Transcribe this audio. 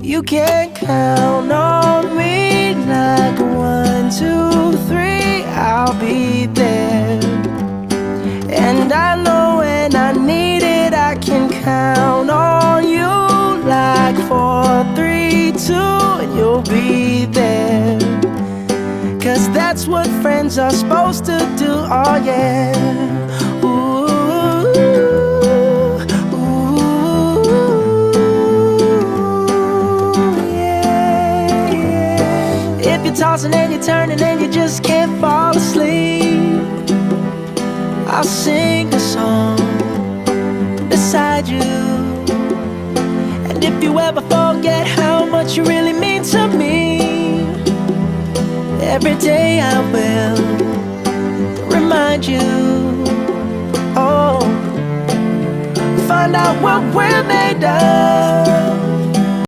You can count on me like 1, 2, 3, I'll be there. And I know when I need it, I can count on you like 4, 3, 2, and you'll be there. Cause that's what friends are supposed to do, oh yeah. Ooh, yeah, yeah. If you're tossing and you're turning and you just can't fall asleep, I'll sing a song beside you. And if you ever forget how much you really mean to me, every day I will remind you. Oh, find out what we're made of.